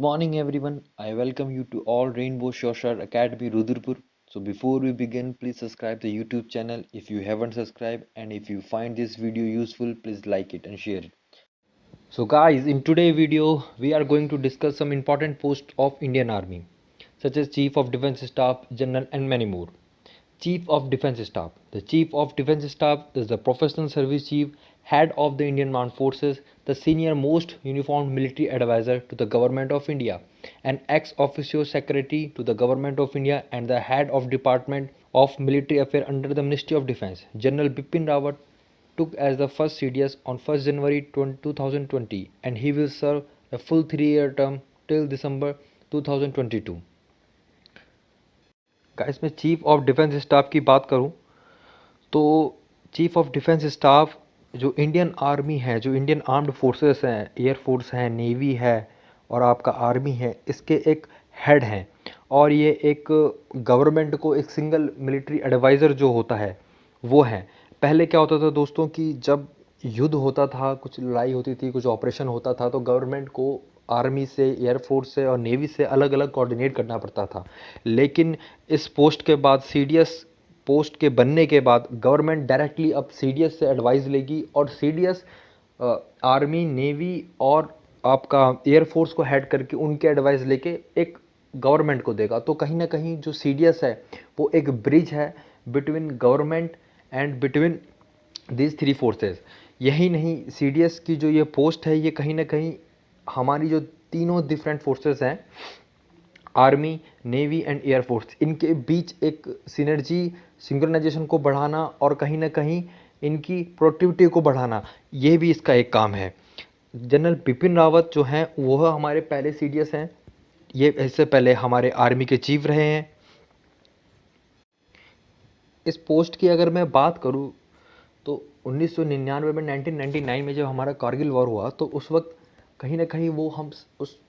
morning, everyone. I welcome you to all Rainbow Shosher Academy Rudrapur. So, before we begin, please subscribe the YouTube channel if you haven't subscribed, and if you find this video useful, please like it and share it. So, guys, in today's video, we are going to discuss some important posts of Indian Army, such as Chief of Defence Staff, General, and many more. Chief of Defence Staff. The Chief of Defence Staff is the professional service chief, head of the Indian Armed Forces, the senior most uniformed military advisor to the Government of India, an ex officio secretary to the Government of India, and the head of Department of Military Affairs under the Ministry of Defence. General Bipin Rawat took as the first CDS on 1st January 2020, and he will serve a full 3-year term till December 2022. Guys मैं chief of defence staff की बात करूं तो chief of defence staff जो Indian army है, जो Indian armed forces हैं, air force है, नेवी है और आपका आर्मी है, इसके एक हेड हैं। और ये एक गवर्नमेंट को एक सिंगल मिलिट्री एडवाइज़र जो होता है वो है। पहले क्या होता था दोस्तों कि जब युद्ध होता था, कुछ लड़ाई होती थी, कुछ ऑपरेशन होता था, तो गवर्नमेंट को आर्मी से, एयरफोर्स से और नेवी से अलग अलग कोऑर्डिनेट करना पड़ता था। लेकिन इस पोस्ट के बाद, सीडीएस पोस्ट के बनने के बाद, गवर्नमेंट डायरेक्टली अब सीडीएस से एडवाइस लेगी और सीडीएस आर्मी, नेवी और आपका एयरफोर्स को हेड करके उनके एडवाइस लेके एक गवर्नमेंट को देगा। तो कहीं ना कहीं जो सीडीएस है वो एक ब्रिज है between government and between these three forces. यही नहीं, सीडीएस की जो ये पोस्ट है ये कहीं ना कहीं हमारी जो तीनों डिफरेंट फोर्सेस हैं, आर्मी, नेवी एंड एयरफोर्स, इनके बीच एक सिनर्जी, सिंक्रोनाइजेशन को बढ़ाना और कहीं ना कहीं इनकी प्रोडक्टिविटी को बढ़ाना, ये भी इसका एक काम है। जनरल बिपिन रावत जो हैं वह हमारे पहले सीडीएस हैं। ये इससे पहले हमारे आर्मी के चीफ रहे हैं। इस पोस्ट की अगर मैं बात करूं तो 1999 में, 1999 में जब हमारा कारगिल वॉर हुआ तो उस वक्त कहीं ना कहीं वो हम उस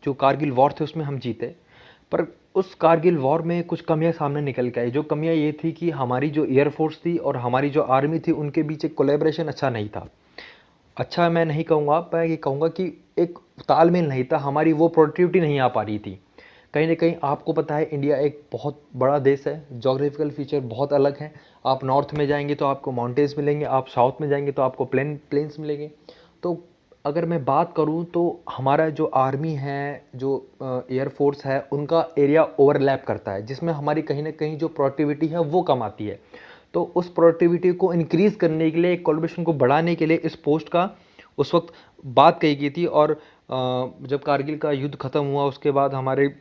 जो कारगिल वॉर थे उसमें हम जीते, पर उस कारगिल वॉर में कुछ कमियां सामने निकल के आई। जो कमियां ये थी कि हमारी जो एयरफोर्स थी और हमारी जो आर्मी थी उनके बीच एक कोलैबोरेशन अच्छा नहीं था। अच्छा मैं नहीं कहूँगा, मैं ये कहूँगा कि एक तालमेल नहीं था, हमारी वो प्रोडक्टिविटी नहीं आ पा रही थी। कहीं ना कहीं आपको पता है इंडिया एक बहुत बड़ा देश है, जोग्राफिकल फीचर बहुत अलग है। आप नॉर्थ में जाएंगे तो आपको माउंटेन्स मिलेंगे, आप साउथ में जाएंगे तो आपको प्लेन्स मिलेंगे। तो अगर मैं बात करूं तो हमारा जो आर्मी है, जो एयरफोर्स है, उनका एरिया ओवरलैप करता है, जिसमें हमारी कहीं ना कहीं जो प्रोडक्टिविटी है वो कम आती है। तो उस प्रोडक्टिविटी को इंक्रीज़ करने के लिए, कोलैबोरेशन को बढ़ाने के लिए इस पोस्ट का उस वक्त बात कही गई थी। और जब कारगिल का युद्ध ख़त्म हुआ उसके बाद हमारे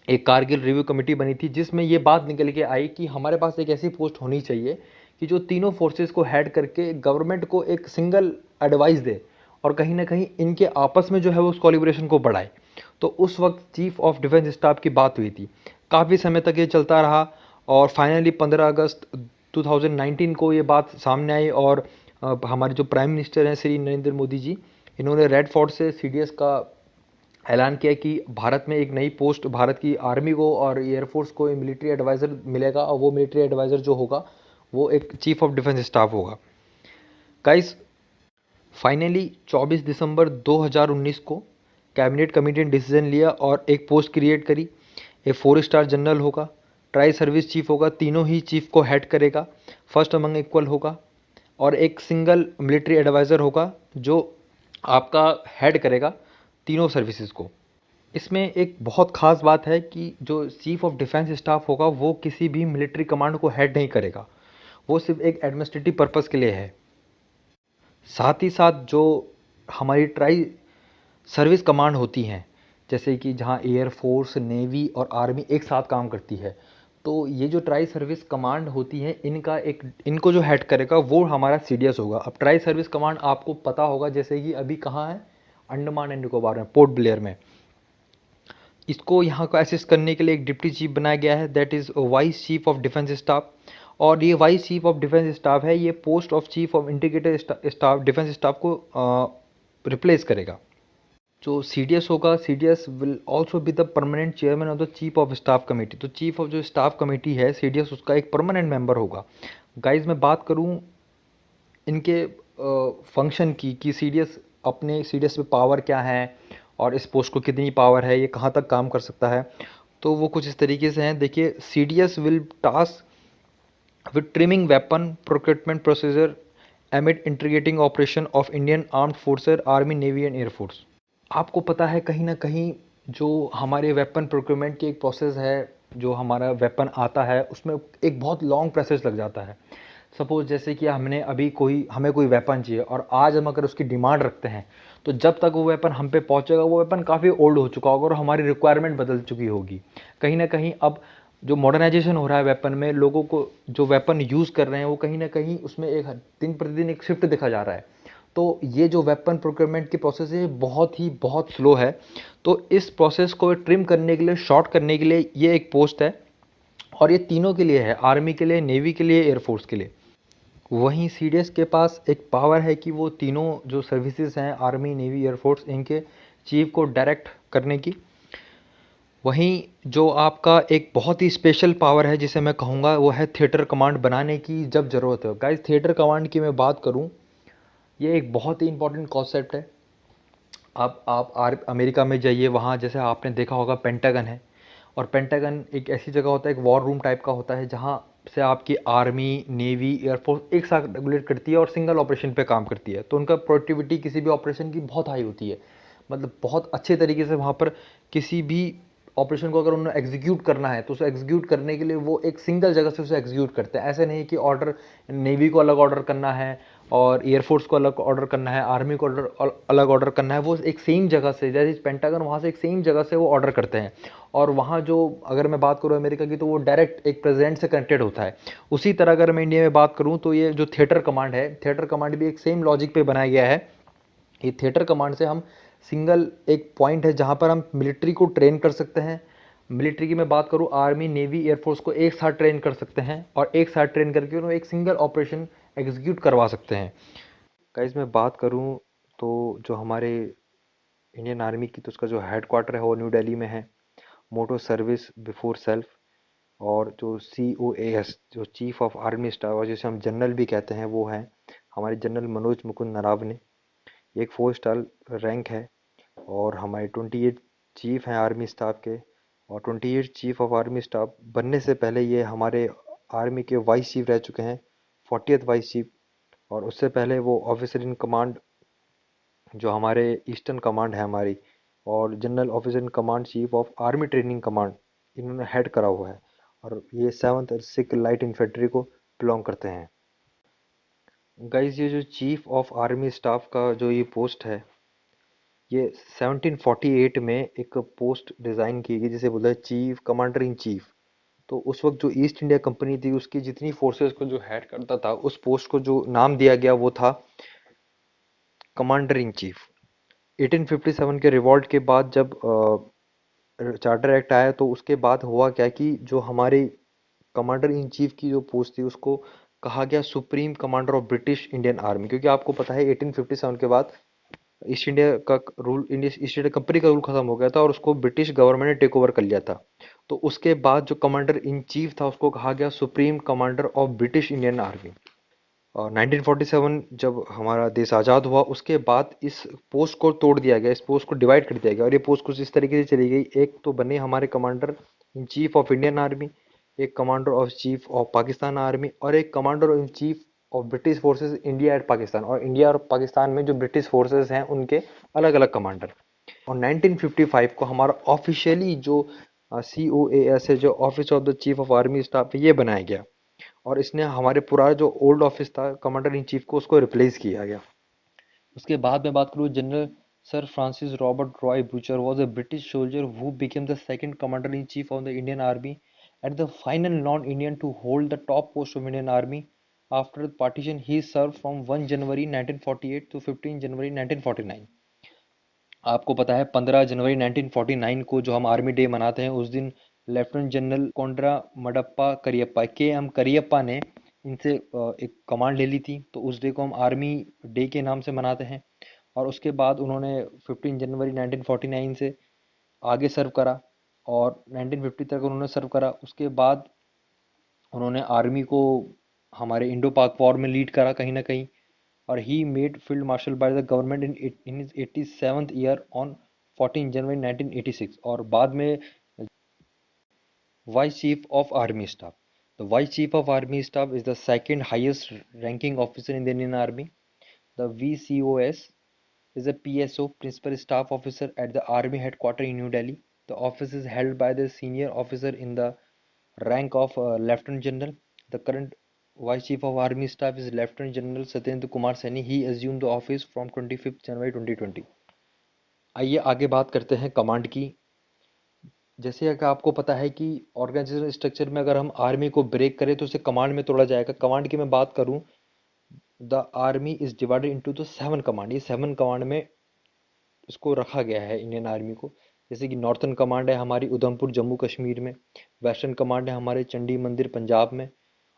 एक कारगिल रिव्यू कमेटी बनी थी, जिसमें ये बात निकल के आई कि हमारे पास एक ऐसी पोस्ट होनी चाहिए कि जो तीनों फोर्सेस को हेड करके गवर्नमेंट को एक सिंगल एडवाइस दे और कहीं ना कहीं इनके आपस में जो है वो उस कोलैबोरेशन को बढ़ाए। तो उस वक्त चीफ ऑफ डिफेंस स्टाफ की बात हुई थी। काफ़ी समय तक ये चलता रहा और फाइनली 15 अगस्त 2019 को ये बात सामने आई और हमारे जो प्राइम मिनिस्टर हैं श्री नरेंद्र मोदी जी, इन्होंने रेड फोर्ट से सीडीएस का ऐलान किया कि भारत में एक नई पोस्ट भारत की आर्मी को और एयरफोर्स को मिलिट्री एडवाइज़र मिलेगा और वो मिलिट्री एडवाइज़र जो होगा वो एक चीफ ऑफ डिफेंस स्टाफ होगा। गाइस फाइनली 24 दिसंबर 2019 को कैबिनेट कमेटी ने डिसीजन लिया और एक पोस्ट क्रिएट करी। ए 4 स्टार जनरल होगा, ट्राई सर्विस चीफ होगा, तीनों ही चीफ को हेड करेगा, फर्स्ट अमंग इक्वल होगा और एक सिंगल मिलिट्री एडवाइज़र होगा जो आपका हेड करेगा तीनों सर्विसेज को। इसमें एक बहुत ख़ास बात है कि जो चीफ ऑफ डिफेंस स्टाफ होगा वो किसी भी मिलिट्री कमांड को हेड नहीं करेगा, वो सिर्फ एक एडमिनिस्ट्रेटिव पर्पज़ के लिए है। साथ ही साथ जो हमारी ट्राई सर्विस कमांड होती हैं, जैसे कि जहां एयरफोर्स, नेवी और आर्मी एक साथ काम करती है, तो ये जो ट्राई सर्विस कमांड होती है इनको जो हेड करेगा वो हमारा सीडीएस होगा। अब ट्राई सर्विस कमांड आपको पता होगा, जैसे कि अभी कहाँ है, अंडमान एंड निकोबार में, पोर्ट ब्लेयर में। इसको यहाँ को असिस्ट करने के लिए एक डिप्टी चीफ बनाया गया है, that is vice chief of defence staff. और ये vice chief of defence staff है, ये post of chief of integrated staff, defence staff को रिप्लेस करेगा। जो सीडीएस होगा, CDS will also be the permanent chairman of the chief of staff committee. तो chief of जो स्टाफ कमेटी है CDS, उसका एक परमानेंट मेंबर होगा। गाइज मैं बात करूं इनके फंक्शन की कि सीडीएस, अपने सीडीएस पे पावर क्या है और इस पोस्ट को कितनी पावर है, ये कहाँ तक काम कर सकता है। तो वो कुछ इस तरीके से हैं। देखिए, CDS will task with trimming weapon procurement procedure एमिड integrating operation of Indian armed forces, army, navy and air force. आपको पता है कहीं ना कहीं जो हमारे वेपन प्रोक्योरमेंट की एक प्रोसेस है, जो हमारा वेपन आता है उसमें एक बहुत लॉन्ग प्रोसेस लग जाता है। सपोज़ जैसे कि हमें कोई वेपन चाहिए और आज हम अगर उसकी डिमांड रखते हैं, तो जब तक वो वेपन हम पे पहुंचेगा वो वेपन काफ़ी ओल्ड हो चुका होगा और हमारी रिक्वायरमेंट बदल चुकी होगी। कहीं ना कहीं अब जो मॉडर्नाइजेशन हो रहा है वेपन में, लोगों को जो वेपन यूज़ कर रहे हैं वो कहीं ना कहीं उसमें एक दिन प्रतिदिन एक शिफ्ट दिखा जा रहा है। तो ये जो वेपन प्रोक्योरमेंट की प्रोसेस है बहुत स्लो है। तो इस प्रोसेस को ट्रिम करने के लिए, शॉर्ट करने के लिए ये एक पोस्ट है, और ये तीनों के लिए है, आर्मी के लिए, नेवी के लिए, एयरफोर्स के लिए। वहीं CDS के पास एक पावर है कि वो तीनों जो सर्विसेज हैं, आर्मी, नेवी, एयरफोर्स, इनके चीफ को डायरेक्ट करने की। वहीं जो आपका एक बहुत ही स्पेशल पावर है जिसे मैं कहूँगा, वो है थिएटर कमांड बनाने की जब ज़रूरत हो। गाइस, थिएटर कमांड की मैं बात करूँ, ये एक बहुत ही इंपॉर्टेंट कॉन्सेप्ट है। आप अमेरिका में जाइए, वहाँ जैसे आपने देखा होगा पेंटागन है, और पेंटागन एक ऐसी जगह होता है, एक वॉर रूम टाइप का होता है, जहाँ से आपकी आर्मी, नेवी, एयरफोर्स एक साथ रेगुलेट करती है और सिंगल ऑपरेशन पे काम करती है। तो उनका प्रोडक्टिविटी किसी भी ऑपरेशन की बहुत हाई होती है। मतलब बहुत अच्छे तरीके से वहाँ पर किसी भी ऑपरेशन को अगर उन्हें एग्जीक्यूट करना है, तो उसे एग्जीक्यूट करने के लिए वो एक सिंगल जगह से उसे एग्जीक्यूट करते हैं। ऐसे नहीं कि ऑर्डर नेवी को अलग ऑर्डर करना है और एयरफोर्स को अलग ऑर्डर करना है, आर्मी को अलग ऑर्डर करना है। वो एक सेम जगह से, जैसे पेंटागन, वहाँ से एक सेम जगह से वो ऑर्डर करते हैं। और वहाँ जो, अगर मैं बात करूँ अमेरिका की, तो वो डायरेक्ट एक प्रेसिडेंट से कनेक्टेड होता है। उसी तरह अगर मैं इंडिया में बात करूँ, तो ये जो थिएटर कमांड है, थिएटर कमांड भी एक सेम लॉजिक पे बनाया गया है। ये थिएटर कमांड से हम सिंगल एक पॉइंट है जहाँ पर हम मिलिट्री को ट्रेन कर सकते हैं। मिलिट्री की मैं बात करूँ, आर्मी, नेवी, एयरफोर्स को एक साथ ट्रेन कर सकते हैं, और एक साथ ट्रेन करके उन्हें एक सिंगल ऑपरेशन एग्जीक्यूट करवा सकते हैं। गाइस, मैं बात करूँ तो जो हमारे इंडियन आर्मी की, तो उसका जो हेड क्वार्टर है वो न्यू दिल्ली में है। मोटो सर्विस बिफोर सेल्फ। और जो COAS, जो चीफ ऑफ आर्मी स्टाफ, और जिसे हम जनरल भी कहते हैं, वो है हमारे जनरल मनोज मुकुंद नरावने। एक 4 स्टार रैंक है। और हमारे 28 चीफ हैं आर्मी स्टाफ के। और 28 चीफ ऑफ आर्मी स्टाफ बनने से पहले ये हमारे आर्मी के वाइस चीफ रह चुके हैं, 40th वाइस चीफ। और उससे पहले वो ऑफिसर इन कमांड, जो हमारे ईस्टर्न कमांड है हमारी, और general officer in command, chief of army training command, इन्होंने हेड करा हुआ है। और ये 7th सिख लाइट इन्फेंट्री को बिलोंग करते हैं। गाइस, ये जो चीफ ऑफ आर्मी स्टाफ का जो ये पोस्ट है, ये 1748 में एक पोस्ट डिज़ाइन की गई जिसे बोला है चीफ कमांडर इन चीफ। तो उस वक्त जो ईस्ट इंडिया कंपनी थी, उसकी जितनी फोर्सेस को जो हेड करता था, उस पोस्ट को जो नाम दिया गया वो था कमांडर इन चीफ। 1857 के रिवॉल्ट के बाद जब चार्टर एक्ट आया, तो उसके बाद हुआ क्या कि जो हमारे कमांडर इन चीफ की जो पोस्ट थी, उसको कहा गया supreme commander of British Indian army. क्योंकि आपको पता है 1857 के बाद ईस्ट इंडिया का रूल, ईस्ट इंडिया कंपनी का रूल खत्म हो गया था और उसको ब्रिटिश गवर्नमेंट ने टेक ओवर कर लिया था। तो उसके बाद जो कमांडर इन चीफ था, उसको कहा गया supreme commander of British Indian army. और 1947 जब हमारा देश आज़ाद हुआ, उसके बाद इस पोस्ट को तोड़ दिया गया, इस पोस्ट को डिवाइड कर दिया गया, और ये पोस्ट कुछ इस तरीके से चली गई। एक तो बने हमारे commander in chief of Indian army, एक commander of chief of Pakistan army, और एक commander in chief of British forces India and Pakistan. और इंडिया और पाकिस्तान में जो ब्रिटिश फोर्सेस हैं, उनके अलग अलग कमांडर। और 1955 को हमारा ऑफिशियली जो COAS है, जो office of the chief of army staff, ये बनाया गया। और इसने हमारे पुराना जो ओल्ड ऑफिस था कमांडर इन चीफ को, उसको रिप्लेस किया गया। उसके बाद मैं बात करूँ, general sir Francis Robert Roy Bucher was a British soldier who became the second commander in chief of the Indian army at the final non Indian to hold the top post of Indian army after partition. He serve from 1 January 1948 to 15 January 1949। आपको पता है 15 January 1949 को जो हम army day मनाते हैं, उस दिन lieutenant general Kondra Madappa Cariappa, KM Cariappa ने इनसे एक कमांड ले ली थी। तो उस डे को हम आर्मी डे के नाम से मनाते हैं। और उसके बाद उन्होंने 15 जनवरी 1949 से आगे सर्व करा, और 1950 तक उन्होंने सर्व करा। उसके बाद उन्होंने आर्मी को हमारे इंडो पाक वॉर में लीड करा कहीं ना कहीं। और he made field marshal by the government in his 87th year on 14 जनवरी 1986 और बाद में Vice Chief of Army Staff. The Vice Chief of Army Staff is the second highest ranking officer in the Indian Army. The VCOS is a PSO, Principal Staff Officer at the Army Headquarters in New Delhi. The office is held by the senior officer in the rank of Lieutenant General. The current Vice Chief of Army Staff is Lieutenant General Satyendra Kumar Saini. He assumed the office from 25th January 2020. आइए आगे बात करते हैं command की। जैसे कि आपको पता है कि ऑर्गेनाइजेशन स्ट्रक्चर में अगर हम आर्मी को ब्रेक करें तो उसे कमांड में तोड़ा जाएगा। कमांड की मैं बात करूं, the army is divided into the 7 command. ये 7 कमांड में इसको रखा गया है इंडियन आर्मी को। जैसे कि नॉर्थन कमांड है हमारी उधमपुर जम्मू कश्मीर में, वेस्टर्न कमांड है हमारे चंडी मंदिर पंजाब में,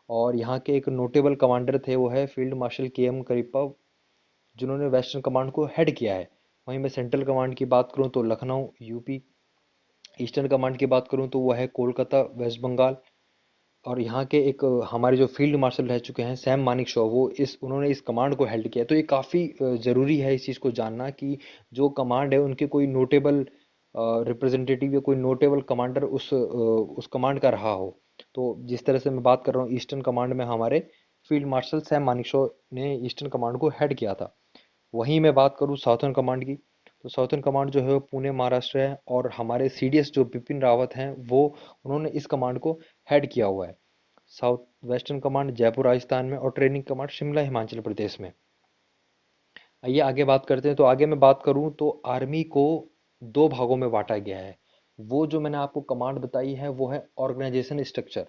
और यहाँ के एक नोटेबल कमांडर थे वो है फील्ड मार्शल KM करिप्पा, जिन्होंने वेस्टर्न कमांड को हेड किया है। वहीं मैं सेंट्रल कमांड की बात करूँ तो लखनऊ यूपी, ईस्टर्न कमांड की बात करूँ तो वो है कोलकाता वेस्ट बंगाल, और यहाँ के एक हमारे जो फील्ड मार्शल रह चुके हैं सैम मानिकशॉ, वो उन्होंने इस कमांड को हेल्ड किया। तो ये काफ़ी ज़रूरी है इस चीज़ को जानना कि जो कमांड है उनके कोई नोटेबल रिप्रेजेंटेटिव या कोई नोटेबल कमांडर उस कमांड का रहा हो। तो जिस तरह से मैं बात कर रहा हूँ ईस्टर्न कमांड में हमारे फील्ड मार्शल सैम मानिकशॉ ने ईस्टर्न कमांड को हेड किया था। वहीं मैं बात करूँ साउथर्न कमांड की, तो साउथर्न कमांड जो है वो पुणे महाराष्ट्र है, और हमारे CDS जो बिपिन रावत हैं वो उन्होंने इस कमांड को हेड किया हुआ है। South western command Jaipur Rajasthan में, और ट्रेनिंग कमांड शिमला हिमाचल प्रदेश में। आइए आगे बात करते हैं। तो आगे मैं बात करूं तो आर्मी को 2 भागों में बांटा गया है। वो जो मैंने आपको कमांड बताई है वो है ऑर्गेनाइजेशन स्ट्रक्चर।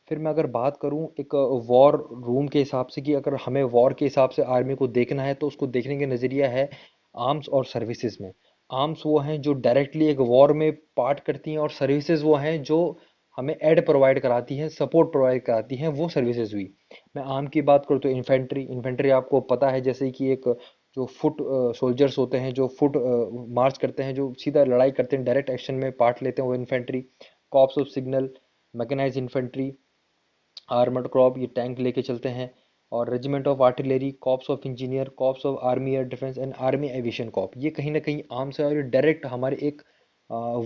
फिर मैं अगर बात करूं एक वॉर रूम के हिसाब से कि अगर हमें वॉर के हिसाब से आर्मी को देखना है तो उसको देखने का नज़रिया है आर्म्स और सर्विसेज में। आर्म्स वो हैं जो डायरेक्टली एक वॉर में पार्ट करती हैं, और सर्विसेज वो हैं जो हमें एड प्रोवाइड कराती हैं, सपोर्ट प्रोवाइड कराती हैं, वो सर्विसेज हुई। मैं आर्म की बात करूँ तो इन्फेंट्री, इन्फेंट्री आपको पता है जैसे कि एक जो फुट सोल्जर्स होते हैं जो फुट मार्च करते हैं, जो सीधा लड़ाई करते हैं, डायरेक्ट एक्शन में पार्ट लेते हैं, वो infantry. Corps of signal, mechanised infantry, armoured corps ये टैंक लेके चलते हैं, और regiment of artillery, corps of engineer, corps of army air defence and army aviation corps, ये कहीं ना कहीं आर्म्स है और डायरेक्ट हमारे एक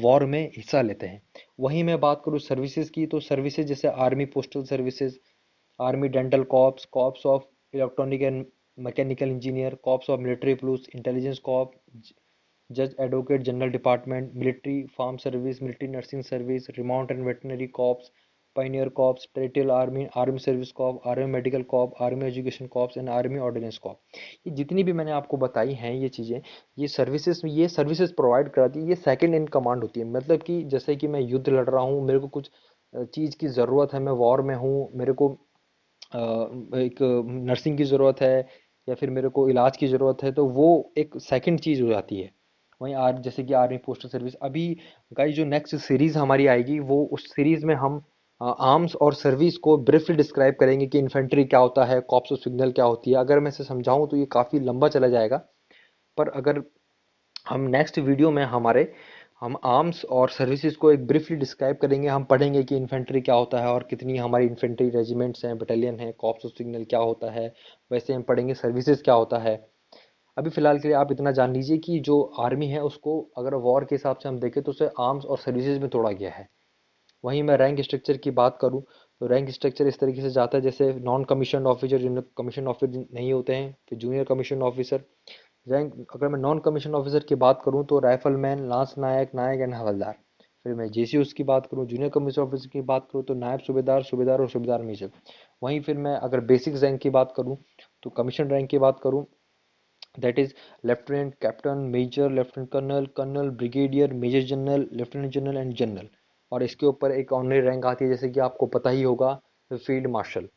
वॉर में हिस्सा लेते हैं। वहीं मैं बात करूँ सर्विसेज की, तो सर्विसेज जैसे army postal services, army dental corps, corps of electronic and mechanical engineer, corps of military police, intelligence corps, जज advocate general department, military farm service, military nursing service, remount and veterinary corps, pioneer corps, territorial army, army service corps, army medical corps, army education corps and army ordnance corps. ये जितनी भी मैंने आपको बताई हैं ये चीज़ें, ये सर्विसेज प्रोवाइड कराती है। ये सेकंड इन कमांड होती है, मतलब कि जैसे कि मैं युद्ध लड़ रहा हूँ, मेरे को कुछ चीज़ की ज़रूरत है, मैं वॉर में हूँ, मेरे को एक नर्सिंग की ज़रूरत है या फिर मेरे को इलाज की ज़रूरत है, तो वो एक सेकंड चीज़ हो जाती है। वहीं जैसे कि आर्मी पोस्टल सर्विस, अभी गाइस जो नेक्स्ट सीरीज़ हमारी आएगी वो उस सीरीज़ में हम आर्म्स और सर्विस को ब्रीफली डिस्क्राइब करेंगे कि इन्फेंट्री क्या होता है, कॉप्स ऑफ सिग्नल क्या होती है। अगर मैं इसे समझाऊं तो ये काफ़ी लंबा चला जाएगा, पर अगर हम नेक्स्ट वीडियो में हम आर्म्स और सर्विसेज को एक ब्रीफली डिस्क्राइब करेंगे। हम पढ़ेंगे कि इन्फेंट्री क्या होता है और कितनी हमारी इन्फेंट्री रेजिमेंट्स हैं, बटालियन हैं, कॉर्प्स ऑफ सिग्नल क्या होता है, वैसे हम पढ़ेंगे सर्विसेज क्या होता है। अभी फ़िलहाल के लिए आप इतना जान लीजिए कि जो आर्मी है उसको अगर वॉर के हिसाब से हम देखें तो उसे आर्म्स और सर्विसेज में तोड़ा गया है। वहीं मैं रैंक स्ट्रक्चर की बात करूं तो रैंक स्ट्रक्चर इस तरीके से जाता है, जैसे नॉन कमीशन ऑफिसर जिनमें कमीशन ऑफिसर नहीं होते हैं, फिर जूनियर कमीशन ऑफिसर। रैंक अगर मैं नॉन कमीशन ऑफिसर की बात करूं तो rifleman, lance naik, naik and havildar. फिर मैं JCOs की बात करूं, जूनियर कमीशन ऑफिसर की बात करूं तो नायब सूबेदार, सूबेदार और सूबेदार मेजर। वहीं फिर मैं अगर बेसिक रैंक की बात करूं तो कमीशन रैंक की बात करूं, that is lieutenant, captain, major, lieutenant colonel, colonel, brigadier, major general, lieutenant general and general. और इसके ऊपर एक ऑनरी रैंक आती है जैसे कि आपको पता ही होगा, फील्ड मार्शल।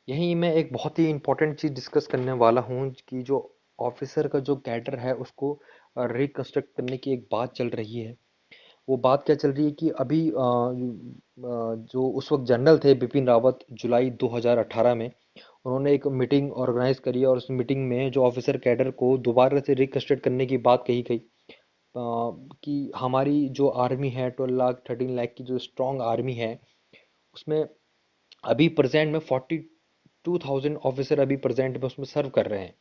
यहीं मैं एक बहुत ही इंपॉर्टेंट चीज़ डिस्कस करने वाला हूँ कि जो ऑफिसर का जो कैडर है उसको रिकंस्ट्रक्ट करने की एक बात चल रही है। वो बात क्या चल रही है कि अभी जो उस वक्त जनरल थे बिपिन रावत, जुलाई 2018 में उन्होंने एक मीटिंग ऑर्गेनाइज करी, और उस मीटिंग में जो ऑफिसर कैडर को दोबारा से रिकंस्ट्रक्ट करने की बात कही गई, कि हमारी जो आर्मी है 12 लाख 13 लाख की जो स्ट्रॉन्ग आर्मी है उसमें अभी प्रेजेंट में 42,000 ऑफिसर अभी प्रेजेंट में उसमें सर्व कर रहे हैं।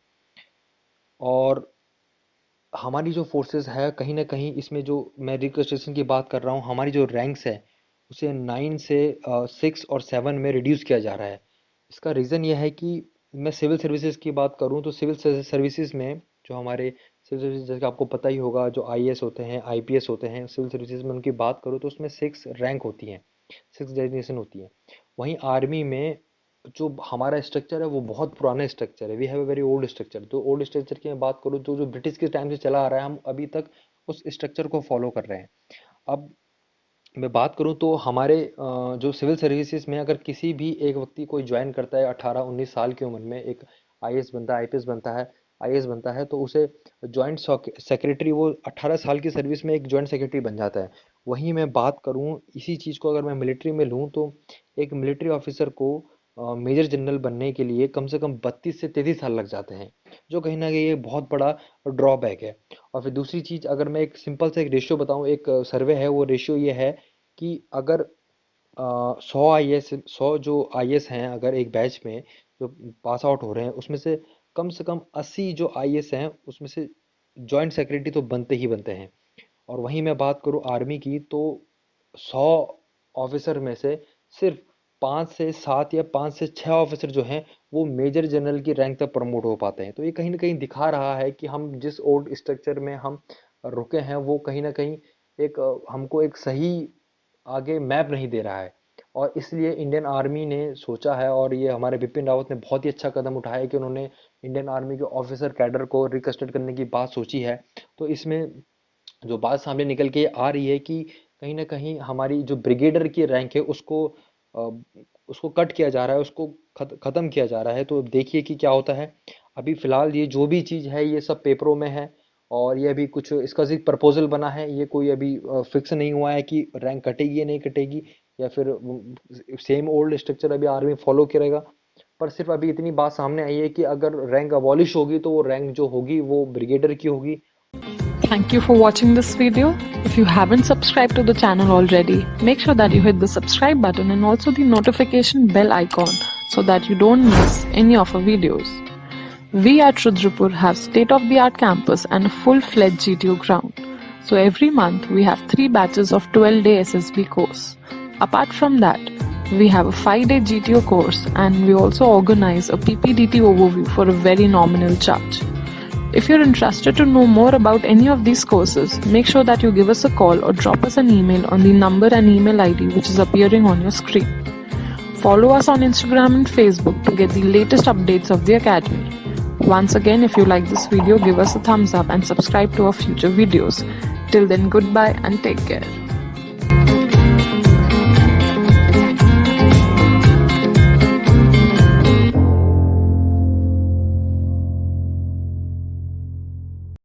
और हमारी जो फोर्सेस है कहीं ना कहीं इसमें जो मैं रिकन्स्ट्रक्शन की बात कर रहा हूँ, हमारी जो रैंक्स है उसे 9 से 6 और 7 में रिड्यूस किया जा रहा है। इसका रीज़न यह है कि मैं सिविल सर्विसेज की बात करूँ तो सिविल सर्विसेज में जो हमारे सिविल सर्विसेज, जैसे कि आपको पता ही होगा, जो आईएएस होते हैं, आईपीएस होते हैं, सिविल सर्विसेज में उनकी बात करूँ तो उसमें 6 रैंक होती हैं, 6 डेजिग्नेशन होती है। वहीं आर्मी में जो हमारा स्ट्रक्चर है वो बहुत पुराना स्ट्रक्चर है, we have a very old structure. तो ओल्ड स्ट्रक्चर की मैं बात करूँ तो जो ब्रिटिश के टाइम से चला आ रहा है, हम अभी तक उस स्ट्रक्चर को फॉलो कर रहे हैं। अब मैं बात करूं तो हमारे जो सिविल सर्विसेज में अगर किसी भी एक व्यक्ति कोई ज्वाइन करता है 18-19 साल की उम्र में, एक आईएएस बनता है, आईपीएस बनता है, आईएएस बनता है, तो उसे जॉइंट सेक्रेटरी, वो 18 साल की सर्विस में एक जॉइंट सेक्रेटरी बन जाता है। वहीं मैं बात करूं इसी चीज़ को अगर मैं मिलिट्री में लूं तो एक मिलिट्री ऑफिसर को मेजर जनरल बनने के लिए कम से कम 32 से 33 साल लग जाते हैं, जो कहीं ना कहीं एक बहुत बड़ा ड्रॉबैक है। और फिर दूसरी चीज़, अगर मैं एक सिंपल सा एक रेशियो बताऊं, एक सर्वे है, वो रेशियो ये है कि अगर 100 जो आईएएस हैं, अगर एक बैच में जो पास आउट हो रहे हैं उसमें से कम 80 जो आईएएस हैं उसमें से जॉइंट सेक्रेटरी तो बनते ही बनते हैं। और वहीं मैं बात करूं आर्मी की तो 100 ऑफिसर में से सिर्फ 5 से 7 या 5 से 6 ऑफिसर जो हैं वो मेजर जनरल की रैंक तक प्रमोट हो पाते हैं। तो ये कहीं ना कहीं दिखा रहा है कि हम जिस ओल्ड स्ट्रक्चर में हम रुके हैं वो कहीं ना कहीं एक हमको एक सही आगे मैप नहीं दे रहा है। और इसलिए इंडियन आर्मी ने सोचा है, और ये हमारे बिपिन रावत ने बहुत ही अच्छा कदम उठाया है कि उन्होंने इंडियन आर्मी के ऑफिसर कैडर को रिकंस्ट्रक्ट करने की बात सोची है। तो इसमें जो बात सामने निकल के आ रही है कि कहीं ना कहीं हमारी जो ब्रिगेडर की रैंक है अ, उसको कट किया जा रहा है, उसको खत्म किया जा रहा है। तो अब देखिए कि क्या होता है। अभी फिलहाल ये जो भी चीज़ है ये सब पेपरों में है, और ये अभी कुछ इसका सिर्फ प्रपोजल बना है, ये कोई अभी फिक्स नहीं हुआ है कि रैंक कटेगी या नहीं कटेगी, या फिर सेम ओल्ड स्ट्रक्चर अभी आर्मी फॉलो करेगा। पर सिर्फ अभी इतनी बात सामने आई है कि अगर रैंक अबॉलिश होगी तो वो रैंक जो होगी वो ब्रिगेडर की होगी। Thank you for watching this video. If you haven't subscribed to the channel already, make sure that you hit the subscribe button and also the notification bell icon so that you don't miss any of our videos. We at Rudrapur have state-of-the-art campus and a full-fledged GTO ground. So every month we have 3 batches of 12-day SSB course. Apart from that, we have a 5-day GTO course and we also organize a PPDT overview for a very nominal charge. If you're interested to know more about any of these courses, make sure that you give us a call or drop us an email on the number and email ID which is appearing on your screen. Follow us on Instagram and Facebook to get the latest updates of the Academy. Once again, if you like this video, give us a thumbs up and subscribe to our future videos. Till then, goodbye and take care.